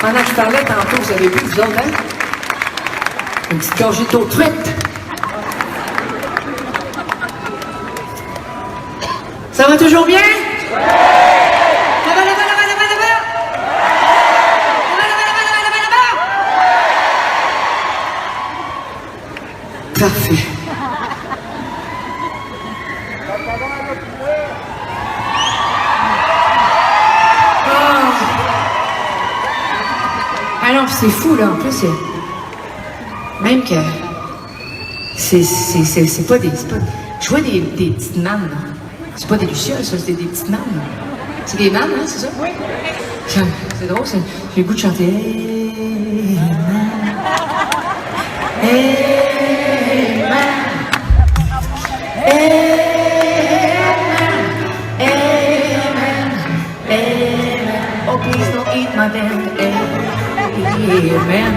Pendant que je parlais tantôt, vous avez vu, vous autres, hein? Une petite gorgée d'eau de truite. Ça va toujours bien? Parfait. Ah non, c'est fou, là, en plus, même que c'est pas des... Je vois des petites nanes, là. C'est pas des lucioles, ça, c'est des petites nanes, là. C'est des nanes, hein, c'est ça? Oui. C'est drôle, j'ai le goût de chanter. Hey, man. Oh, please don't eat my band. Amen.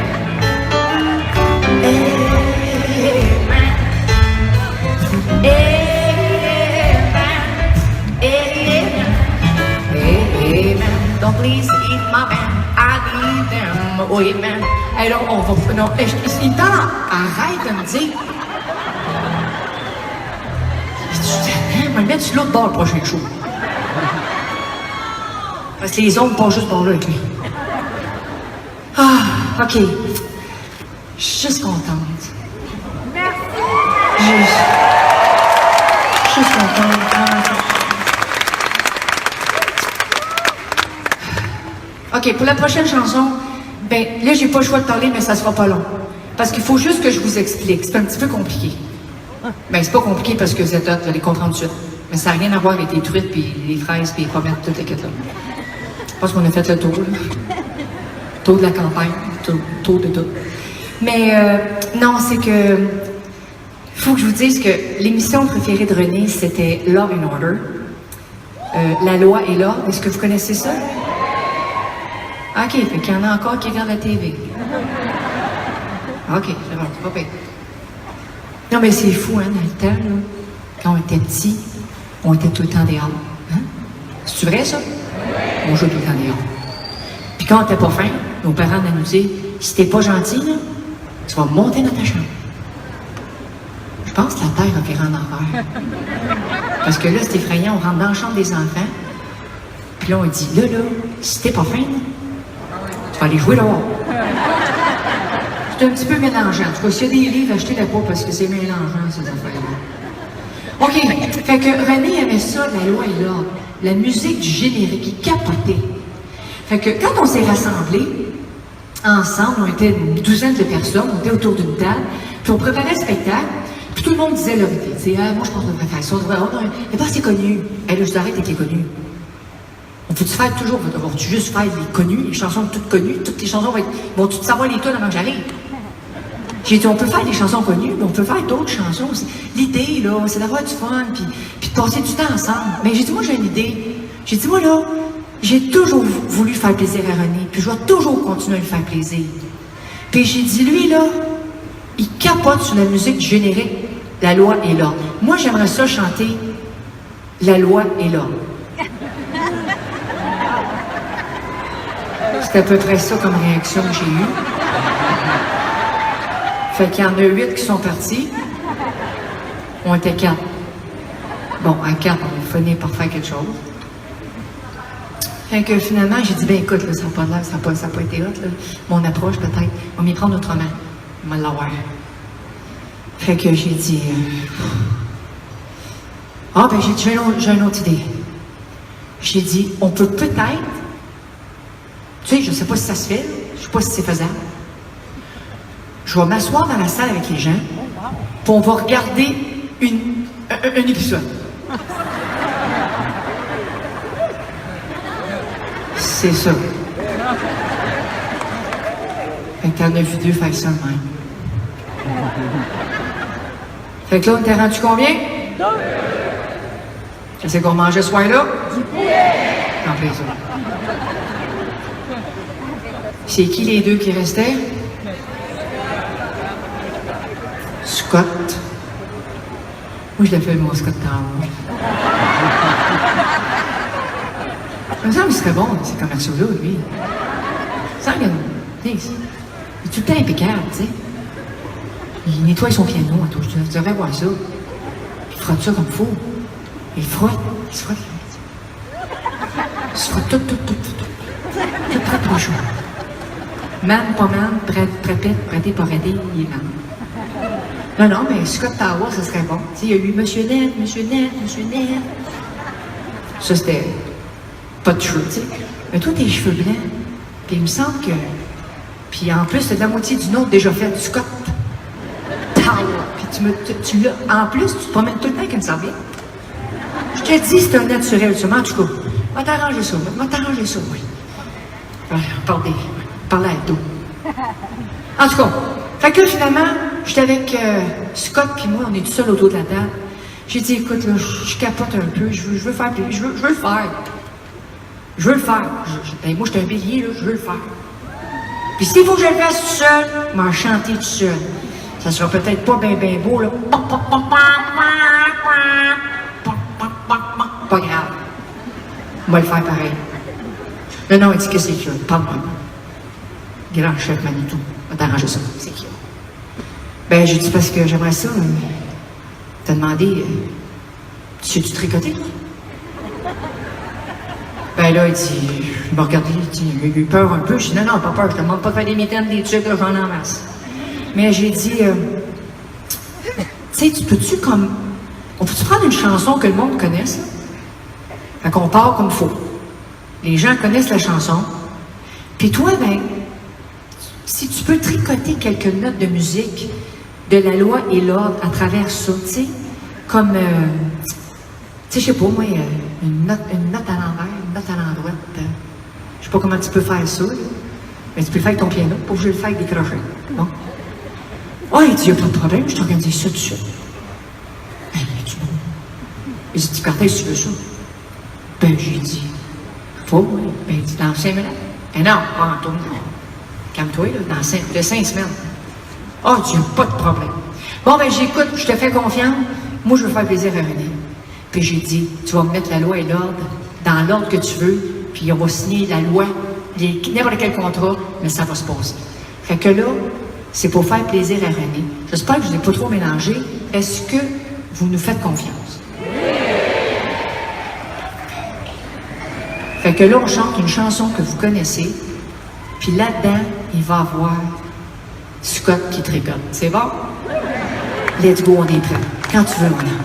Don't please eat my band. I need them. Oh, amen. Alors, on va... Non, il est temps. Arrête de me dire. Je vais me mettre sur l'autre bord le prochain show. Parce que les autres pas juste par là avec lui. Ah, OK. Je suis juste contente. Merci. Je suis juste contente. OK, pour la prochaine chanson, ben là, j'ai pas le choix de parler, mais ça sera pas long. Parce qu'il faut juste que je vous explique. C'est un petit peu compliqué. Ben, c'est pas compliqué parce que vous êtes là, vous allez comprendre tout de suite. Mais ça n'a rien à voir avec les truites, puis les fraises, puis les pommettes, toutes les quêtes là. Je pense qu'on a fait le tour, là. Tour de la campagne, tour de tout. Mais non, c'est que... faut que je vous dise que l'émission préférée de René, c'était Law and Order. La loi et l'ordre. Est-ce que vous connaissez ça? OK, fait qu'il y en a encore qui regardent la TV. OK, c'est bon, c'est pas pire. Non, mais c'est fou, hein, dans le temps, là, quand on était petits, on était tout le temps dehors. Hein? C'est vrai, ça? On jouait tout le temps dehors. Puis quand on était pas faim, nos parents nous disaient, si t'es pas gentil, là, tu vas monter dans ta chambre. Je pense que la terre a viré en envers. Parce que là, c'est effrayant, on rentre dans la chambre des enfants, puis là, on dit, là, si t'es pas faim, là, tu vas aller jouer dehors. C'est un petit peu mélangeant. En tout cas, s'il y a des livres, achetez-les pas parce que c'est mélangeant, ces affaires-là. OK. Fait que René aimait ça, la loi et l'ordre. La musique du générique, il capotait. Fait que quand on s'est rassemblés, ensemble, on était une douzaine de personnes, on était autour d'une table, puis on préparait le spectacle, puis tout le monde disait leur idée. Il disait, ah, moi, je pense qu'on devrait faire ça, on devrait... Oh, non, elle n'est pas assez connue. Elle, là, je t'arrête avec les connus. On peut-tu faire toujours, on va-tu juste faire les connus, les chansons toutes connues, toutes les chansons vont-tu savoir les tunes avant que j'arrive? J'ai dit, on peut faire des chansons connues, mais on peut faire d'autres chansons. L'idée, là, c'est d'avoir du fun, puis de passer du temps ensemble. Mais j'ai dit, moi, j'ai une idée. J'ai dit, moi, là, j'ai toujours voulu faire plaisir à René, puis je vais toujours continuer à lui faire plaisir. Puis j'ai dit, lui, là, il capote sur la musique du générique, La loi et l'ordre. Moi, j'aimerais ça chanter La loi et l'ordre. C'est à peu près ça comme réaction que j'ai eue. Fait qu'il y en a 8 qui sont partis. On était 4. Bon, à 4, on finit par faire quelque chose. Fait que finalement, j'ai dit, ben écoute, là, ça n'a pas l'air, ça n'a pas été hot, là. Mon approche, peut-être, on va m'y prendre autrement. On va l'avoir. Fait que j'ai dit, ah, ben j'ai une autre idée. J'ai dit, on peut peut-être, tu sais, je ne sais pas si ça se fait, je ne sais pas si c'est faisable. Je vais m'asseoir dans la salle avec les gens, puis on va regarder un épisode. C'est ça. Fait que t'en as vu 2 faire ça de même. Fait que là, on t'a rendu combien? 2. Qu'est-ce qu'on mangeait ce soir-là? Du poulet! En fait, ça. C'est qui les 2 qui restaient? Scott. Moi, je l'appelle mon Scott Tower. Ça me semble qu'il serait bon, ces commerciaux-là, lui. Sans que, il est tout le temps impeccable, tu sais. Il nettoie son piano, tu devrais voir ça. Il frotte ça comme fou. Il frotte, il se frotte. Il se frotte tout. Tout prêt pour le show. Man, pas man, prêté, pas raidé, il est man. Non, mais Scott Tower, ça serait bon. Tu sais, il y a eu Monsieur Net. Ça, c'était pas de cheveux, tu sais. Mais toi, tes cheveux blancs, puis il me semble que... Puis en plus, t'as la moitié d'une autre déjà faite, Scott Tower. Puis tu l'as... En plus, tu te promènes tout le temps avec une serviette. Je te dis, c'est un naturel, sûrement. En tout cas, va t'arranger ça, oui. Parler à dos. En tout cas, fait que finalement, j'étais avec Scott puis moi, on est tout seul autour de la table. J'ai dit, écoute, là, je capote un peu, je veux faire, je veux le faire. Je veux le faire. Ben, moi, j'étais un bélier, là, je veux le faire. Puis s'il faut que je le fasse tout seul, je m'en chanter tout seul. Ça sera peut-être pas bien beau, là. Pas grave. On va le faire pareil. Non, il dit que c'est qui, parle-moi. Grand chef Manitou, on va t'arranger ça. C'est qui? Ben, j'ai dit parce que j'aimerais ça. T'as demandé, tu sais-tu tricoter, toi? Ben là, il m'a regardé, il a eu peur un peu. Je dis, non, pas peur, je te demande pas de faire des mitaines, des trucs, là, j'en ai en masse. Mais j'ai dit, tu sais, tu peux-tu comme... On peut-tu prendre une chanson que le monde connaisse, là? Fait qu'on part comme il faut. Les gens connaissent la chanson. Puis toi, ben, si tu peux tricoter quelques notes de musique de la loi et l'ordre à travers ça, tu sais, comme, tu sais, je sais pas, moi, une note à l'envers, une note à l'endroite. Je sais pas comment tu peux faire ça, là. Mais tu peux le faire avec ton piano, pas obligé de le faire avec des crochets. Bon. Ouais, il dit, il n'y a pas de problème, je t'organise ça tout de suite. Ben, tu bon. Il dit, quand est-ce que tu veux ça? Ben, j'ai dit, faut, oui. Ben, il dit, dans 5 minutes. Ben non, pas en tournant. Calme-toi, là, dans 5 semaines. Ah, oh, tu n'as pas de problème. Bon, ben, j'écoute, je te fais confiance. Moi, je veux faire plaisir à René. Puis j'ai dit, tu vas me mettre la loi et l'ordre dans l'ordre que tu veux, puis on va signer la loi, n'importe quel contrat, mais ça va se passer. Fait que là, c'est pour faire plaisir à René. J'espère que je ne l'ai pas trop mélangé. Est-ce que vous nous faites confiance? Fait que là, on chante une chanson que vous connaissez, puis là-dedans, il va y avoir Scott qui tricote. C'est bon? Let's go, on est prêt. Quand tu veux, mon âme.